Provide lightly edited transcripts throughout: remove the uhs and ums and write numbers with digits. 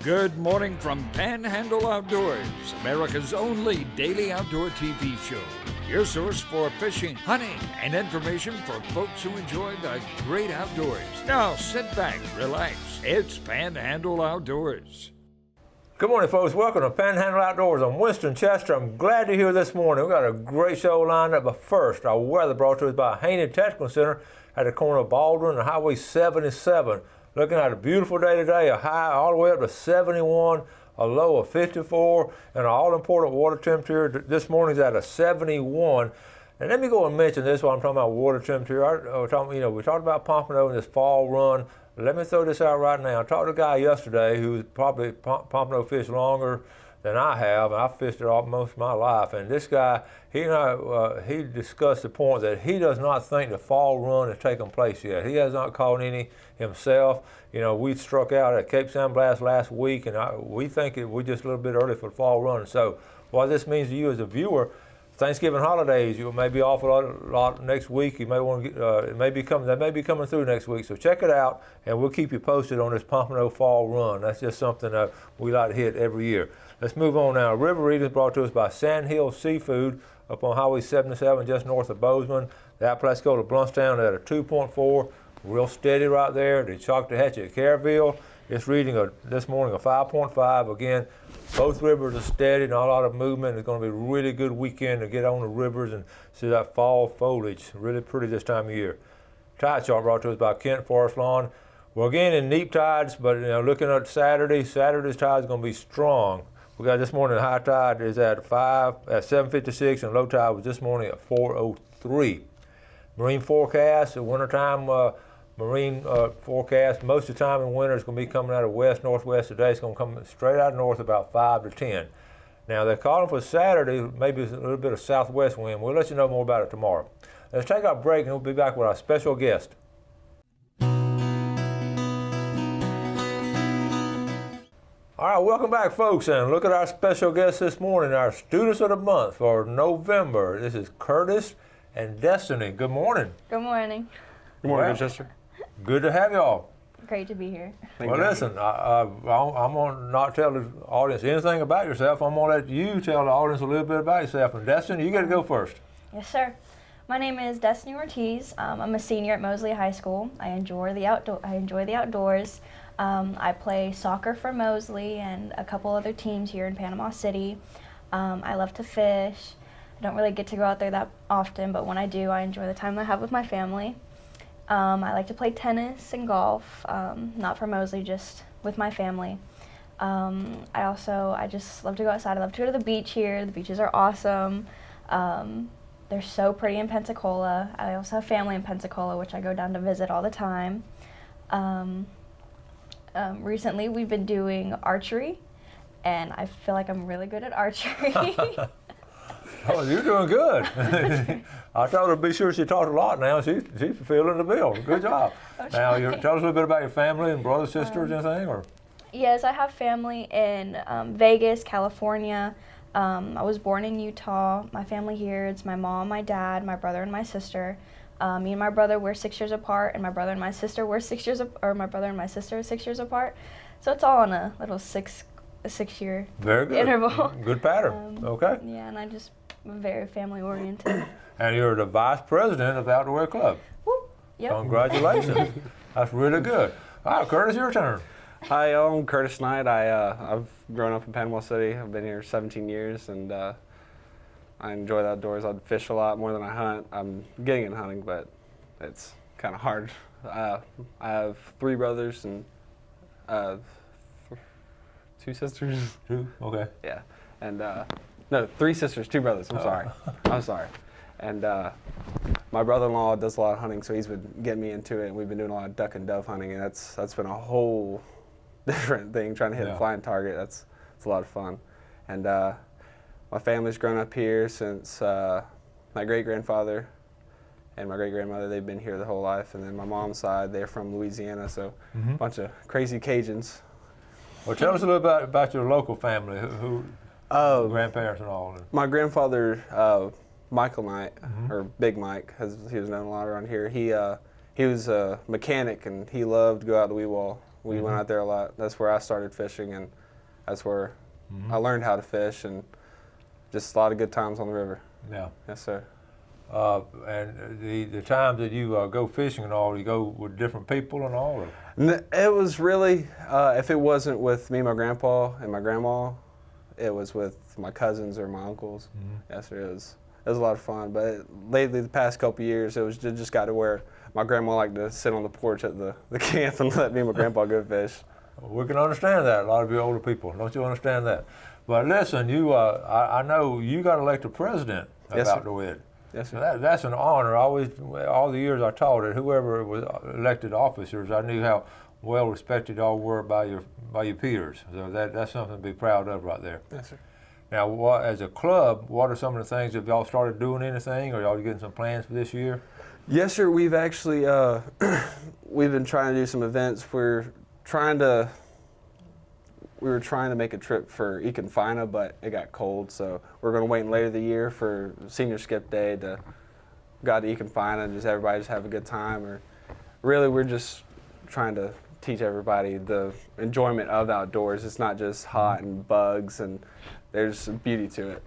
Good morning from Panhandle Outdoors, America's only daily outdoor TV show. Your source for fishing, hunting, and information for folks who enjoy the great outdoors. Now sit back, relax. It's Panhandle Outdoors. Good morning, folks. Welcome to Panhandle Outdoors. I'm Winston Chester. I'm glad you're here this morning. We've got a great show lined up, but first, our weather brought to us by Haney Technical Center at the corner of Baldwin and Highway 77. Looking at a beautiful day today, a high all the way up to 71, a low of 54, and an all-important water temperature this morning's at a 71. And let me go and mention this while I'm talking about water temperature. We talked about Pompano and this fall run. Let me throw this out right now. I talked to a guy yesterday who's probably Pompano fished longer than I have, and I've fished it all most of my life. And this guy, he discussed the point that he does not think the fall run has taken place yet. He has not caught any himself. You know, we struck out at Cape San Blas last week, and we think we're just a little bit early for the fall run. So what this means to you as a viewer, Thanksgiving holidays, you may be off a lot next week. You may want to get, they may be coming through next week. So check it out, and we'll keep you posted on this Pompano fall run. That's just something that we like to hit every year. Let's move on now. River reading is brought to us by Sandhill Seafood up on Highway 77, just north of Bozeman. The Apalachicola Bluntstown at a 2.4, real steady right there. The Choctawhatchee at Caryville, it's reading this morning a 5.5. Again, both rivers are steady, not a lot of movement. It's going to be a really good weekend to get on the rivers and see that fall foliage. Really pretty this time of year. Tide chart brought to us by Kent Forest Lawn. Well, again, in neap tides, but looking at Saturday's tide is going to be strong. We got this morning, high tide is at 7:56, and low tide was this morning at 4:03. Marine forecast, the wintertime marine forecast, most of the time in winter it's going to be coming out of west-northwest. Today it's going to come straight out of north about 5 to 10. Now they're calling for Saturday, maybe a little bit of southwest wind. We'll let you know more about it tomorrow. Let's take our break and we'll be back with our special guest. All right, welcome back, folks, and look at our special guest this morning, our students of the month for November. This is Curtis and Destiny. Good morning. Good morning. Good morning, Manchester. Good to have y'all. Great to be here. Well, listen, I'm going to not tell the audience anything about yourself. I'm going to let you tell the audience a little bit about yourself. And Destiny, you got to go first. Yes, sir. My name is Destiny Ortiz. I'm a senior at Mosley High School. I enjoy the outdoors. I play soccer for Mosley and a couple other teams here in Panama City. I love to fish. I don't really get to go out there that often, but when I do, I enjoy the time I have with my family. I like to play tennis and golf, not for Mosley, just with my family. I just love to go outside. I love to go to the beach here. The beaches are awesome. They're so pretty in Pensacola. I also have family in Pensacola, which I go down to visit all the time. Recently, we've been doing archery, and I feel like I'm really good at archery. Oh, you're doing good. I told her to be sure she talked a lot now. She's fulfilling the bill. Good job. Now, tell us a little bit about your family and brothers, sisters, anything? Or? Yes, I have family in Vegas, California. I was born in Utah. My family here, it's my mom, my dad, my brother, and my sister. Me and my brother, we're 6 years apart, and my brother and my sister, my brother and my sister are 6 years apart. So it's all on a little six-year interval. Good pattern. Okay. Yeah, and I'm very family-oriented. And you're the vice president of the Outdoor Club. Woo. Yep. Congratulations. That's really good. All right, Curtis, your turn. Hi, I'm Curtis Knight. I've grown up in Panama City. I've been here 17 years, and I enjoy the outdoors. I fish a lot more than I hunt. I'm getting into hunting, but it's kind of hard. I have 3 brothers and 2 sisters. 2? Okay. Yeah. And no, 3 sisters, 2 brothers. I'm sorry. And my brother-in-law does a lot of hunting, so he's been getting me into it. And we've been doing a lot of duck and dove hunting, and that's been a whole different thing. Trying to hit a flying target. It's a lot of fun. And my family's grown up here since my great-grandfather and my great-grandmother, they've been here their whole life. And then my mom's side, they're from Louisiana, so a bunch of crazy Cajuns. Well, tell us a little bit about your local family, who grandparents and all. My grandfather, Michael Knight, or Big Mike, as he was known a lot around here, he was a mechanic, and he loved to go out to Weewall We went out there a lot. That's where I started fishing, and that's where I learned how to fish, and just a lot of good times on the river. Yeah. Yes, sir. And the times that you go fishing and all, you go with different people and all? Or? It was really, if it wasn't with me, my grandpa, and my grandma, it was with my cousins or my uncles. Yes, sir. It was a lot of fun. But lately, the past couple of years, it just got to where my grandma liked to sit on the porch at the camp and let me and my grandpa go fish. We can understand that. A lot of you older people, don't you understand that? But listen, you, I know you got elected president of Yes, sir. Outdoor Ed. Yes, sir. That's an honor. All the years I taught it, whoever was elected officers, I knew how well respected y'all were by your peers. So that's something to be proud of right there. Yes, sir. Now, as a club, what are some of the things? Have y'all started doing anything, or y'all getting some plans for this year? Yes, sir. We've actually we've been trying to do some events. We were trying to make a trip for Econfina, but it got cold, so we're going to wait later the year for Senior Skip Day to go to Econfina and just everybody just have a good time. Or really, we're just trying to teach everybody the enjoyment of outdoors. It's not just hot and bugs, and there's beauty to it.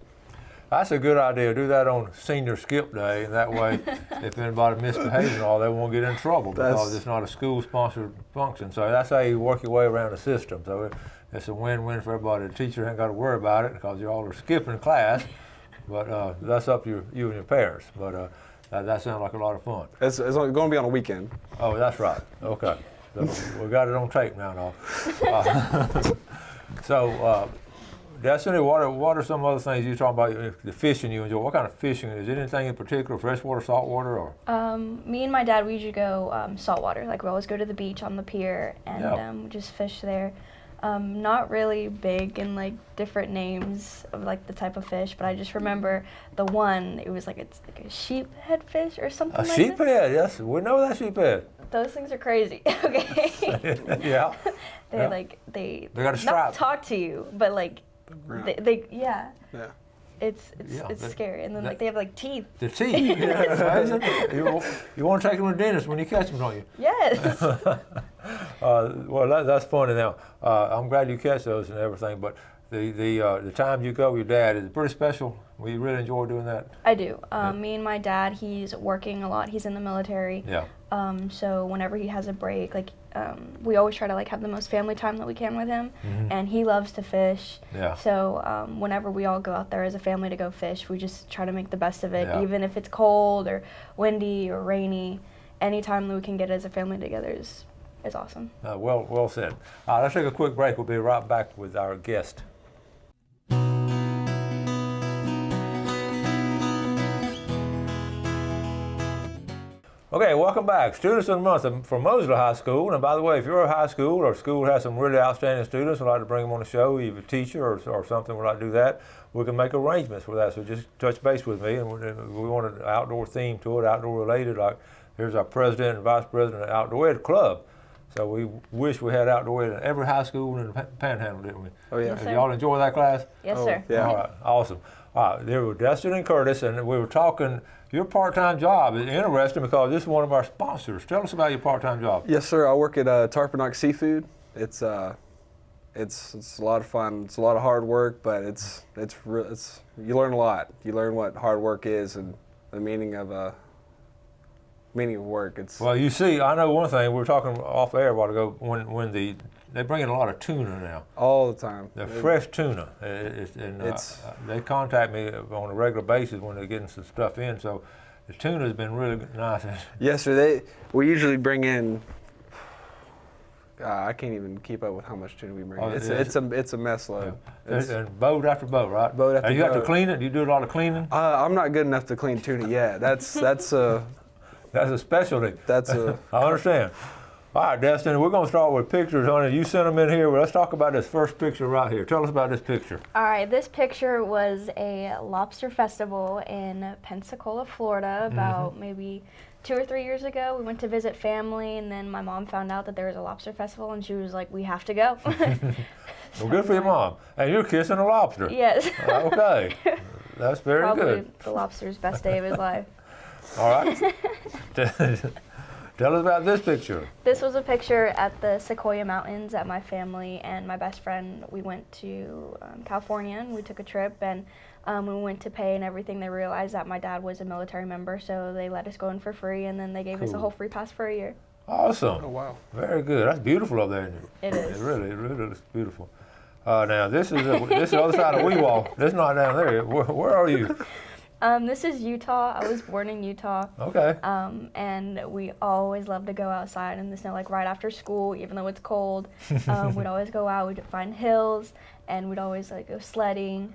That's a good idea. Do that on Senior Skip Day, and that way, if anybody misbehaves and all, they won't get in trouble because it's not a school-sponsored function. So that's how you work your way around the system. So it's a win-win for everybody. The teacher ain't got to worry about it because you all are skipping class, but that's up to you and your parents. But that sounds like a lot of fun. It's going to be on a weekend. Oh, that's right. Okay. So we got it on tape now. So, Destiny, what are some other things you talking about? The fishing you enjoy. What kind of fishing? Is it anything in particular, freshwater, saltwater, or? Me and my dad, we usually go saltwater. Like, we always go to the beach on the pier and just fish there. Not really big in like different names of like the type of fish, but I just remember the one. It's like a sheephead fish or something. A like sheephead, that. yes, we know that sheephead. Those things are crazy. Okay. Yeah. They got a strap. not talk to you, but like they Yeah. It's scary, and then like they have like teeth. The teeth. Yeah, you want to take them to the dentist when you catch them, don't you? Yes. Well, that's funny. Now, I'm glad you catch those and everything, but the time you go with your dad, is it pretty special? We really enjoy doing that? I do. Me and my dad, he's working a lot. He's in the military. Yeah. So whenever he has a break, like we always try to like have the most family time that we can with him, and he loves to fish. Yeah. So whenever we all go out there as a family to go fish, we just try to make the best of it, even if it's cold or windy or rainy. Anytime that we can get as a family together is awesome. Well said. Let's take a quick break. We'll be right back with our guest. Okay, welcome back. Students of the Month from Mosley High School. And by the way, if you're a high school or school has some really outstanding students, we'd like to bring them on the show, either a teacher or something, we'd like to do that. We can make arrangements for that. So just touch base with me. And we want an outdoor theme to it, outdoor related. Like here's our president and vice president of Outdoor Ed Club. So we wish we had outdoor ed in every high school in the Panhandle, didn't we? Oh, yeah. Yes, Did sir. y'all enjoy that class? Yes, sir. Yeah. All right, awesome. All right, there were Dustin and Curtis, and we were talking. Your part-time job is interesting because this is one of our sponsors. Tell us about your part-time job. Yes, sir. I work at Tarpanock Seafood. It's a lot of fun. It's a lot of hard work, but it's you learn a lot. You learn what hard work is and the meaning of work. Well, you see, I know one thing. We were talking off air a while ago when they bring in a lot of tuna now. All the time. The fresh tuna. They contact me on a regular basis when they're getting some stuff in. So the tuna has been really nice. Yes, sir. We usually bring in. I can't even keep up with how much tuna we bring. Oh, it's a mess load. Yeah. And boat after boat, right? Boat after and you have to boat. clean it. Do you do a lot of cleaning? I'm not good enough to clean tuna yet. That's That's a specialty. That's a. I understand. All right, Destiny, we're going to start with pictures, honey. You sent them in here. Well, let's talk about this first picture right here. Tell us about this picture. All right, this picture was a lobster festival in Pensacola, Florida, about maybe 2 or 3 years ago. We went to visit family, and then my mom found out that there was a lobster festival, and she was like, we have to go. Well, good for your mom. And you're kissing a lobster. Yes. Okay. That's very Probably good. the lobster's best day of his life. All right. Tell us about this picture. This was a picture at the Sequoia Mountains that my family and my best friend, we went to California and we took a trip, and when we went to pay and everything, they realized that my dad was a military member, so they let us go in for free, and then they gave us a whole free pass for a year. Awesome. Oh, wow. Very good. That's beautiful up there, isn't it? It is. It really looks beautiful. Now, this is the other side of Weewall. This is not down there. Where are you? This is Utah. I was born in Utah. Okay. And we always love to go outside in the snow, like right after school, even though it's cold. We'd always go out, we'd find hills, and we'd always like go sledding.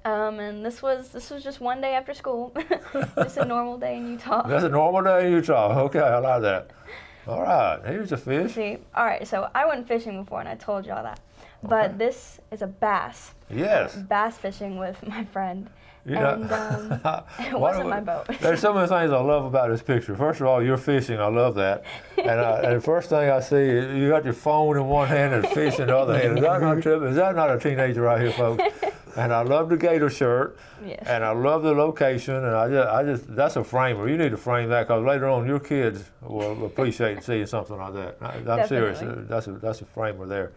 And this was just one day after school. Just a normal day in Utah. That's a normal day in Utah. Okay, I like that. All right, here's a fish. See, all right, so I went fishing before, and I told y'all that. But Okay. this is a bass. Yes. Bass fishing with my friend. You know, And it wasn't my boat. There's so many things I love about this picture. First of all, you're fishing. I love that. And the first thing I see is you got your phone in one hand and fish in the other hand. Is that not tripping? Is that not a teenager right here, folks? And I love the gator shirt. Yes. And I love the location. And I just that's a framer. You need to frame that because later on your kids will appreciate seeing something like that. I'm serious. Definitely. That's a framer there.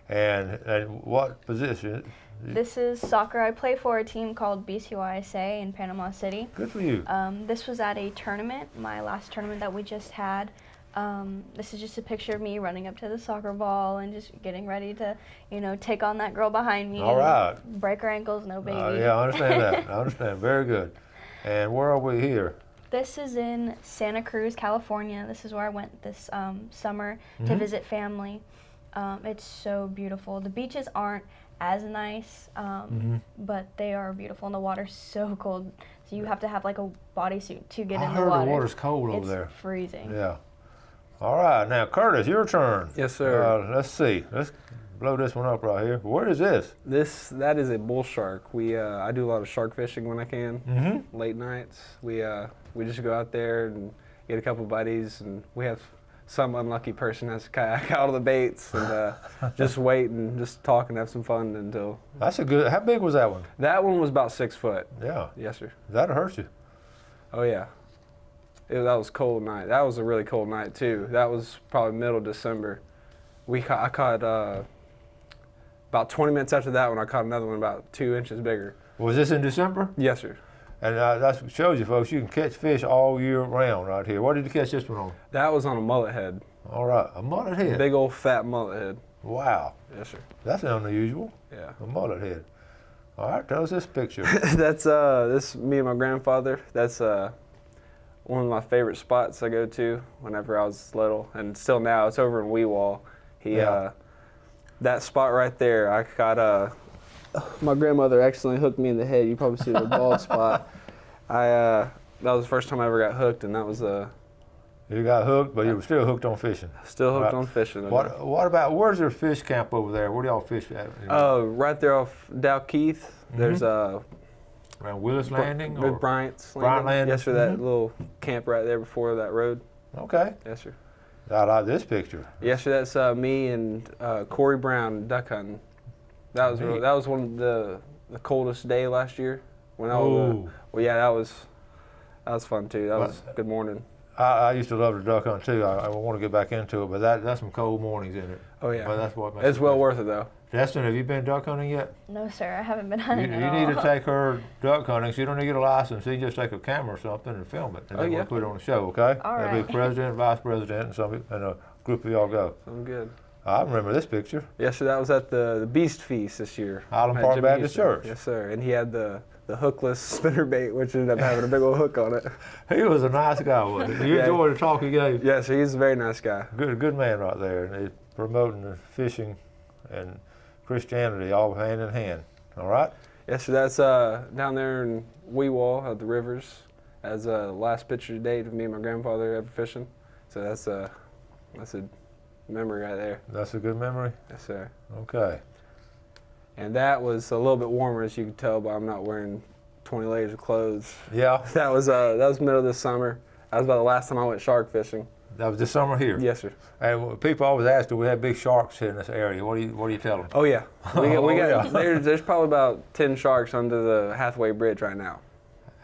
And what position? This is soccer. I play for a team called BCYSA in Panama City. Good for you. This was at a tournament, my last tournament that we just had. This is just a picture of me running up to the soccer ball and just getting ready to, take on that girl behind me. All right. Break her ankles, no baby. Yeah, I understand that. I understand. Very good. And where are we here? This is in Santa Cruz, California. This is where I went this summer to visit family. It's so beautiful. The beaches aren't as nice, but they are beautiful, and the water's so cold. So you have to have like a bodysuit to get in the water. I heard the water's cold over there. It's freezing. Yeah. All right, now Curtis, your turn. Yes, sir. Let's see. Let's blow this one up right here. What is this? That is a bull shark. I do a lot of shark fishing when I can. Late nights. We just go out there and get a couple buddies, and we have some unlucky person has to kayak out of the baits and just wait and just talk and have some fun until. That's a good. How big was that one? That one was about 6 foot. Yeah. Yes, sir. That'll hurt you. Oh yeah. That was a cold night. That was a really cold night too. That was probably middle of December. I caught about 20 minutes after that one. I caught another one about 2 inches bigger. Was this in December? Yes, sir. And that shows you, folks, you can catch fish all year round right here. What did you catch this one on? That was on a mullet head. All right, a mullet head. Big old fat mullet head. Wow. Yes, sir. That's unusual. Yeah. A mullet head. All right, tell us this picture. That's this me and my grandfather. That's one of my favorite spots I go to whenever I was little, and still now. It's over in Weewall. That spot right there. I got my grandmother accidentally hooked me in the head. You probably see the bald spot. That was the first time I ever got hooked, and that was You got hooked, but you were still hooked on fishing. still hooked Right. on fishing. What about, where's your fish camp over there? Where do y'all fish at? Right there off Dalkeith. There's Around Willis Landing? with Or? Bryant's Bryant Landing? Yes, sir. That little camp right there before that road. Okay. Yes, sir. I like this picture. Yes, sir. That's me and Corey Brown duck hunting. That was Neat. that was one of the coldest day last year. When I was, Ooh. well, yeah, that was fun too. That was good morning. I used to love to duck hunt too. I want to get back into it, but that's some cold mornings in it. Oh yeah, But that's what makes it's it well best. worth it though. Destin, have you been duck hunting yet? No, sir, I haven't been You, hunting you at need to all. take her duck hunting. So you don't need to get a license. You just take a camera or something and film it, and Oh, then yeah. we'll put it on the show. Okay? All There'll right. be president, vice president, and a group of y'all go. I'm good. I remember this picture. Yes, sir. That was at the Beast Feast this year. Highland at Park Jimmy Baptist Houston. Church. Yes, sir. And he had the hookless spinnerbait, which ended up having a big old hook on it. He was a nice guy, wasn't he? You Yeah. enjoyed the talk he gave. Yes, sir. He's a very nice guy. Good man right there, and he's promoting the fishing and Christianity all hand in hand. All right. Yes, sir. That's down there in Weewall at the rivers. As the last picture today of me and my grandfather ever fishing. So that's a memory right there. That's a good memory. Yes, sir. Okay. And that was a little bit warmer, as you can tell, but I'm not wearing 20 layers of clothes. Yeah. That was middle of this summer. That was about the last time I went shark fishing. That was this summer here. Yes, sir. And people always ask, do we have big sharks here in this area? What do you tell them? Oh yeah, we got yeah. there's probably about 10 sharks under the Hathaway Bridge right now.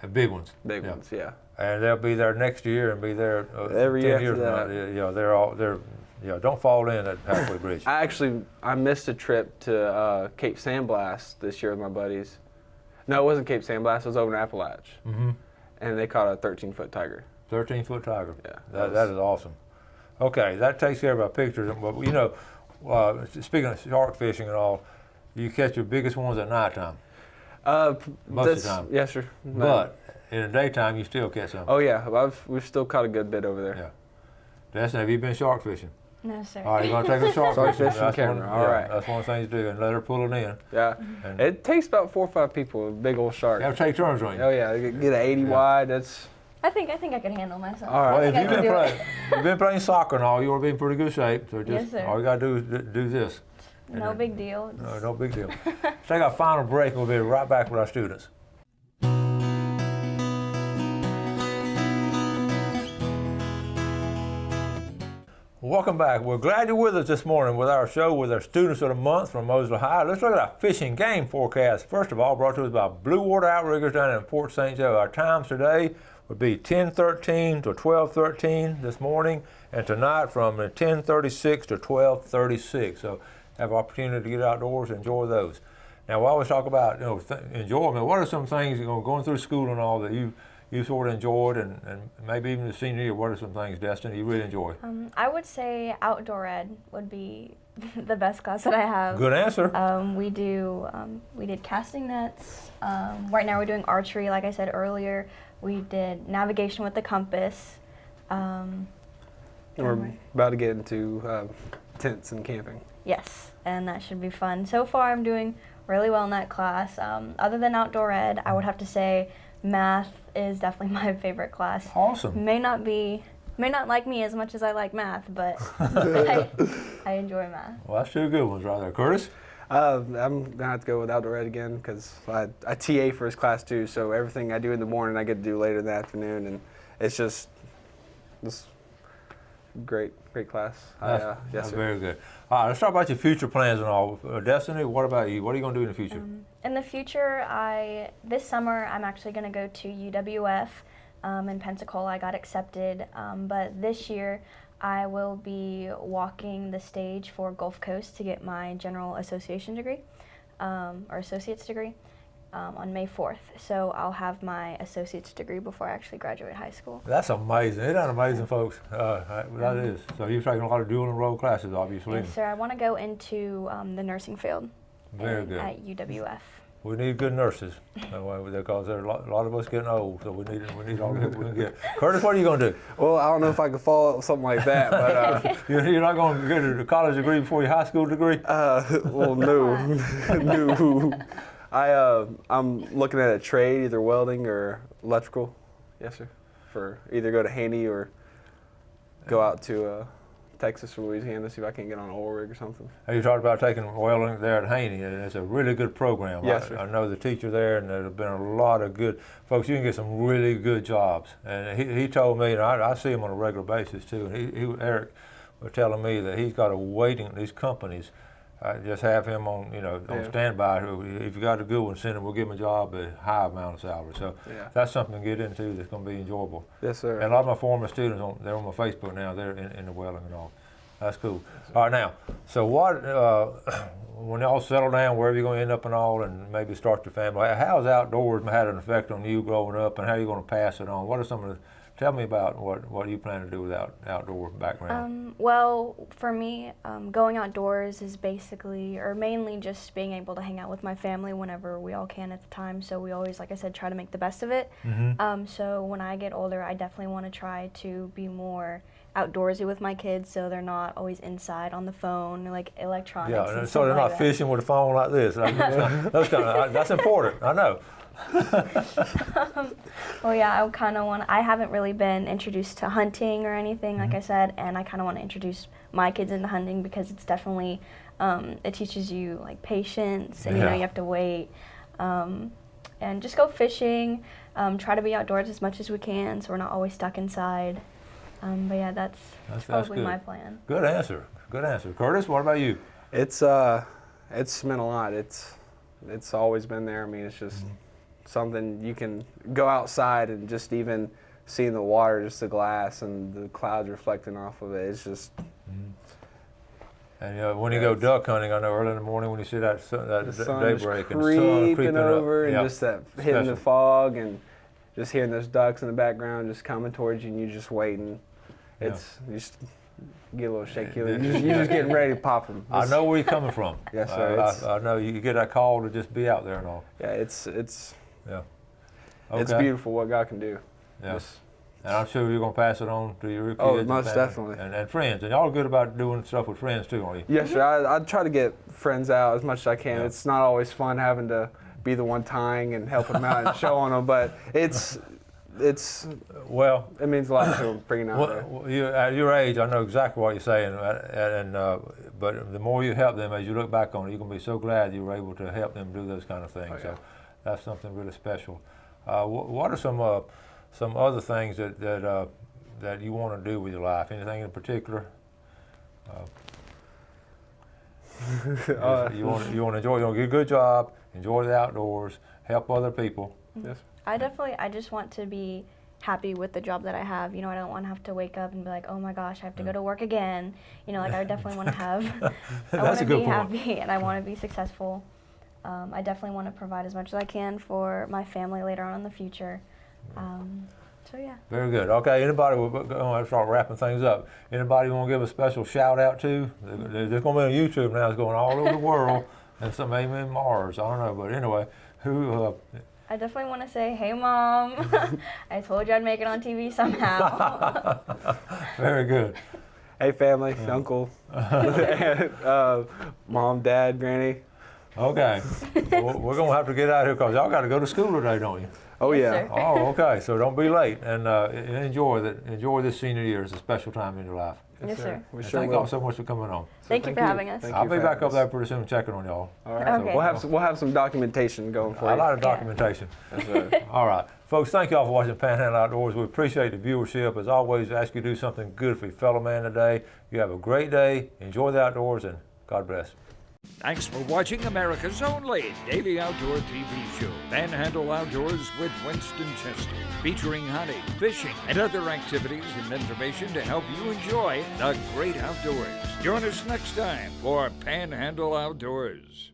Big ones. Big ones, yeah. And they'll be there next year and be there Every 10 year years after from now. Yeah, they're don't fall in at halfway bridge. I missed a trip to Cape Sandblast this year with my buddies. No, it wasn't Cape Sandblast. It was over in Appalachia. Mm-hmm. And they caught a 13-foot tiger. 13-foot tiger. Yeah. That is awesome. Okay, that takes care of our pictures. But you know, speaking of shark fishing and all, you catch your biggest ones at nighttime. Most of the time. Yes, sir. But in the daytime, you still catch some. Oh yeah, we've still caught a good bit over there. Yeah. Destiny, have you been shark fishing? No, sir. All right, you're gonna take a shark Shark fishing. fishing That's camera. All right. That's one of the things to do, and let her pull it in. Yeah. And It takes about 4 or 5 people with a big old shark. you have to take turns on you. Oh yeah, get an 80 wide. That's I think I could handle myself. All right. Well, I if think I can do it. you've been playing soccer and all, you want to be in pretty good shape. So just Yes, sir. all you gotta do is do this. No big deal. No big deal. Let's take our final break, and we'll be right back with our students. Welcome back. We're glad you're with us this morning with our show with our Students of the Month from Mosley High. Let's look at our fishing game forecast. First of all, brought to us by Blue Water Outriggers down in Port St. Joe. Our times today would be 10:13 to 12:13 this morning, and tonight from 10:36 to 12:36. So have opportunity to get outdoors and enjoy those. Now, we always talk about enjoyment. What are some things going through school and all that you sort of enjoyed, and maybe even the senior year? What are some things, Destiny, you really enjoy? I would say outdoor ed would be the best class that I have. Good answer. We did casting nets. Right now we're doing archery, like I said earlier. We did navigation with the compass. we're about to get into tents and camping. Yes, and that should be fun. So far I'm doing really well in that class. Other than outdoor ed, I would have to say math is definitely my favorite class. Awesome. May not like me as much as I like math, but I enjoy math. Well, that's two good ones right there. Curtis? I'm gonna have to go with outdoor ed again because I TA for his class too. So everything I do in the morning, I get to do later in the afternoon, and it's just this great class. Yes, That's sir. very good. All right, let's talk about your future plans and all. Destiny, what about you? What are you going to do in the future? In the future, this summer I'm actually going to go to UWF in Pensacola. I got accepted, but this year I will be walking the stage for Gulf Coast to get my General Association degree, or Associate's degree, on May 4th. So I'll have my Associate's degree before I actually graduate high school. That's amazing. Isn't that amazing, folks? That is. So you've taken a lot of dual enrolled classes, obviously. Yes, sir. I want to go into the nursing field Very good. at UWF. We need good nurses, because there are a lot of us getting old, so we need all the help we can get. Curtis, what are you going to do? Well, I don't know if I could follow up with something like that, but You're not going to get a college degree before your high school degree? well, no, no. I'm looking at a trade, either welding or electrical. Yes, sir. For either go to Haney or go out to Texas or Louisiana, see if I can get on an oil rig or something. You talked about taking welding there at Haney, and it's a really good program. Yes, sir. I know the teacher there, and there have been a lot of good folks. You can get some really good jobs. And he told me, and I see him on a regular basis too. And Eric was telling me that he's got a waiting. These companies just have him on on standby. If you got a good one, send him. We'll give him a job at a high amount of salary. So that's something to get into that's going to be enjoyable. Yes, sir. And a lot of my former students, they're on my Facebook now. They're in the welding and all. That's cool. All right, now, so what, when y'all settle down, wherever you're going to end up and all, and maybe start your family, how's outdoors had an effect on you growing up, and how are you going to pass it on? What are some of the, tell me about what you plan to do with outdoor background? Well, for me, going outdoors is basically, or mainly just being able to hang out with my family whenever we all can at the time. So we always, like I said, try to make the best of it. So when I get older, I definitely want to try to be more outdoorsy with my kids, so they're not always inside on the phone, like electronics. Yeah, and so they're not fishing with a phone like this. That's important. I know. Well, yeah, I haven't really been introduced to hunting or anything, like I said, and I kind of want to introduce my kids into hunting because it's definitely, it teaches you like patience, and you have to wait, and just go fishing, try to be outdoors as much as we can, so we're not always stuck inside. But yeah, that's probably my plan. Good answer. Good answer. Curtis, what about you? It's meant a lot. It's always been there. I mean, it's just something you can go outside and just even seeing the water, just the glass and the clouds reflecting off of it. It's just. And when you go duck hunting, I know early in the morning when you see that The sun daybreak just and the sun creeping over, and Yep. just that hitting the fog, and just hearing those ducks in the background just coming towards you, and you're just waiting. It's you just get a little shaky. You're just getting ready to pop them. I know where you're coming from. Yes, sir. I know you get that call to just be out there and all. Yeah, it's Yeah. it's beautiful what God can do. Yeah. Just- And I'm sure you're going to pass it on to your kids. Oh, and most family definitely. And friends. And y'all are good about doing stuff with friends too, aren't you? Yes, sir. I try to get friends out as much as I can. Yeah. It's not always fun having to be the one tying and helping them out and showing them, but Well, it means a lot to them bringing out there. at your age, I know exactly what you're saying, but the more you help them, as you look back on it, you're going to be so glad you were able to help them do those kind of things. Oh, yeah. So that's something really special. What are some other things that you want to do with your life? Anything in particular? You want to enjoy. You want to get a good job, enjoy the outdoors, help other people. Yes. I just want to be happy with the job that I have. You know, I don't want to have to wake up and be like, oh my gosh, I have to go to work again. You know, like I definitely want to have, I want to be happy and I want to be successful. I definitely want to provide as much as I can for my family later on in the future. So yeah. Very good. Okay, anybody, we're going to start wrapping things up. Anybody want to give a special shout out to? There's going to be on YouTube now. It's going all over the world, and some maybe in Mars. I don't know, but anyway, who? I definitely want to say, hey mom, I told you I'd make it on TV somehow. Very good. Hey family, uncle, mom, dad, granny. Okay, well, we're going to have to get out of here because y'all got to go to school today, don't you? Oh Yes, yeah. sir. Oh, okay. So don't be late, and enjoy this senior year. It's a special time in your life. Yes, sir. We And sure thank will. y'all so much for coming on. Thank you for having us. Thank I'll you be for back having up there us. pretty soon checking on y'all. All right. Okay. So we'll have some documentation going for A you. lot of Yeah. documentation. Yes, sir. All right. Folks, thank y'all for watching Panhandle Outdoors. We appreciate the viewership. As always, we ask you to do something good for your fellow man today. You have a great day. Enjoy the outdoors, and God bless. Thanks for watching America's only daily outdoor TV show, Panhandle Outdoors with Winston Chester, featuring hunting, fishing, and other activities and information to help you enjoy the great outdoors. Join us next time for Panhandle Outdoors.